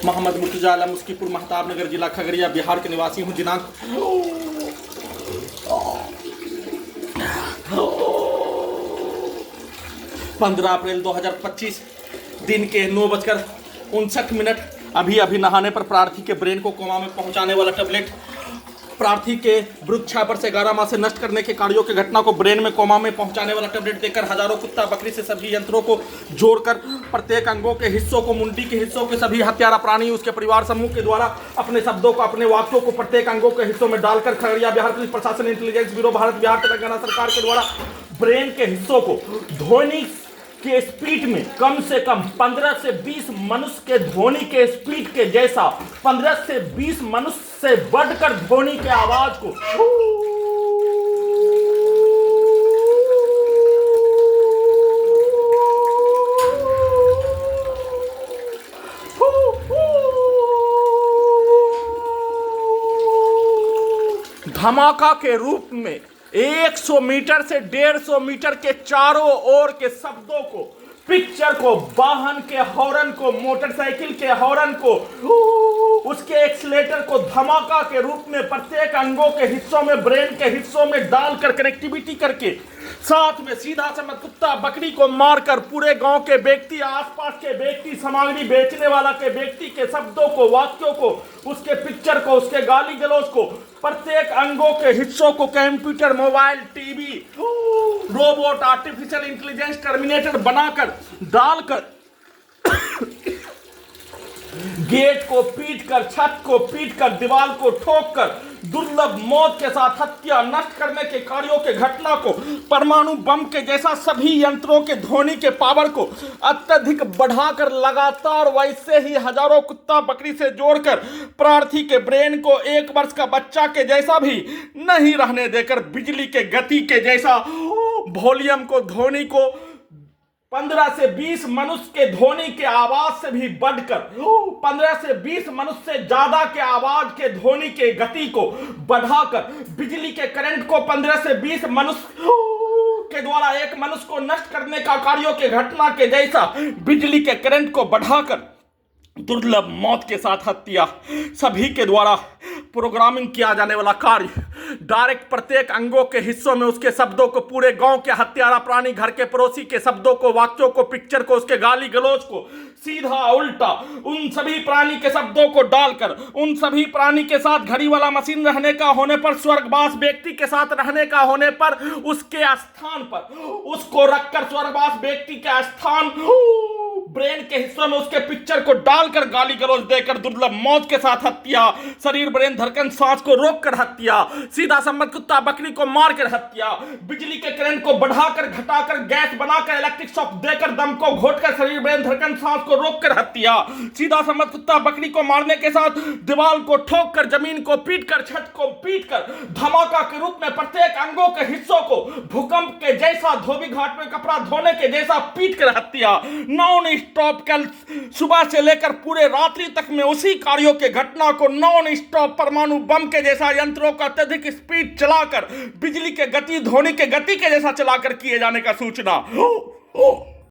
मोहम्मद मुर्तजा आलम मुस्कीपुर महताब नगर जिला खगड़िया बिहार के निवासी हूँ। दिनांक 15 अप्रैल 2025 दिन के 9:59 अभी नहाने पर प्रार्थी के ब्रेन को कोमा में पहुंचाने वाला टेबलेट, प्रार्थी के वृक्षापर से 11 माह से नष्ट करने के कार्यों की घटना को ब्रेन में कोमा में पहुंचाने वाला टेबलेट देकर हजारों कुत्ता बकरी से सभी यंत्रों को जोड़कर प्रत्येक अंगों के हिस्सों को, मुंडी के हिस्सों के सभी हत्यारा प्राणी उसके परिवार समूह के द्वारा अपने शब्दों को, अपने वाक्यों को प्रत्येक अंगों के हिस्सों में डालकर खगड़िया बिहार पुलिस प्रशासन, इंटेलिजेंस ब्यूरो, भारत बिहार तेलंगाना सरकार के द्वारा ब्रेन के हिस्सों को ध्वनि के स्पीड में कम से कम 15 से 20 मनुष्य के ध्वनि के स्पीड के जैसा 15 से 20 मनुष्य से बढ़कर ध्वनि के आवाज को धमाका के रूप में 100 मीटर से 150 मीटर के चारों ओर के शब्दों को, पिक्चर को, वाहन के हॉर्न को, मोटरसाइकिल के हॉर्न को, उसके एक्सीलेटर को धमाका के रूप में प्रत्येक अंगों के हिस्सों में, ब्रेन के हिस्सों में डालकर कनेक्टिविटी करके साथ में सीधा समझ कुत्ता बकरी को मारकर पूरे गांव के व्यक्ति, आसपास के व्यक्ति, सामग्री बेचने वाला के व्यक्ति के शब्दों को, वाक्यों को, उसके पिक्चर को, उसके गाली गलौज को, प्रत्येक अंगों के हिस्सों को computer, mobile, TV, robot, artificial intelligence, terminator बनाकर डालकर गेट को पीटकर, छत को पीटकर, दीवार को ठोककर दुर्लभ मौत के साथ हत्या, नष्ट करने के कार्यों के घटना को, परमाणु बम के जैसा सभी यंत्रों के ध्वनि के पावर को अत्यधिक बढ़ाकर लगातार वैसे ही हजारों कुत्ता बकरी से जोड़कर प्रार्थी के ब्रेन को 1 वर्ष का बच्चा के जैसा भी नहीं रहने देकर बिजली के गति के जैसा वॉल्यूम को, ध्वनि को 15 से 20 मनुष्य के ध्वनि के आवाज से भी बढ़कर 15 से 20 मनुष्य से ज्यादा के आवाज के ध्वनि के गति को बढ़ाकर बिजली के करंट को 15 से 20 मनुष्य के द्वारा एक मनुष्य को नष्ट करने का कार्यों के घटना के जैसा बिजली के करंट को बढ़ाकर दुर्लभ मौत के साथ हत्या, सभी के द्वारा प्रोग्रामिंग किया जाने वाला कार्य डायरेक्ट प्रत्येक अंगों के हिस्सों में उसके शब्दों को, पूरे गांव के हत्यारा प्राणी, घर के पड़ोसी के शब्दों को, वाक्यों को, पिक्चर को, उसके गाली गलौज को सीधा उल्टा उन सभी प्राणी के शब्दों को डालकर उन सभी प्राणी के साथ घड़ी वाला मशीन रहने का होने पर, स्वर्गवास व्यक्ति के साथ रहने का होने पर, उसके स्थान पर उसको रखकर स्वर्गवास व्यक्ति का स्थान ब्रेन के हिस्सों में उसके पिक्चर को डालकर गाली गलौज देकर दुर्लभ मौत के साथ हत्या, शरीर, ब्रेन, धड़कन, सांस को रोककर हत्या, सीधा संबंध कुत्ता बकरी को मारकर हत्या, बिजली के करंट को बढ़ाकर, घटाकर, गैस बनाकर, इलेक्ट्रिक शॉक देकर, दम को घोटकर, शरीर, ब्रेन, धड़कन, सांस को रोककर हत्या, सीधा संबंध कुत्ता बकरी को मारने के साथ दीवार को ठोककर, जमीन को पीटकर, छत को पीटकर धमाका के रूप में प्रत्येक अंगों के हिस्सों को भूकंप के जैसा, धोबी घाट में कपड़ा धोने के जैसा पीटकर हत्या, नॉन स्टॉप कल सुबह से लेकर पूरे रात्रि तक में उसी कार्यों के घटना को नॉन स्टॉप परमाणु बम के जैसा यंत्रों का अत्यधिक स्पीड चलाकर बिजली के गति, ध्वनि के गति के जैसा चलाकर किए जाने का सूचना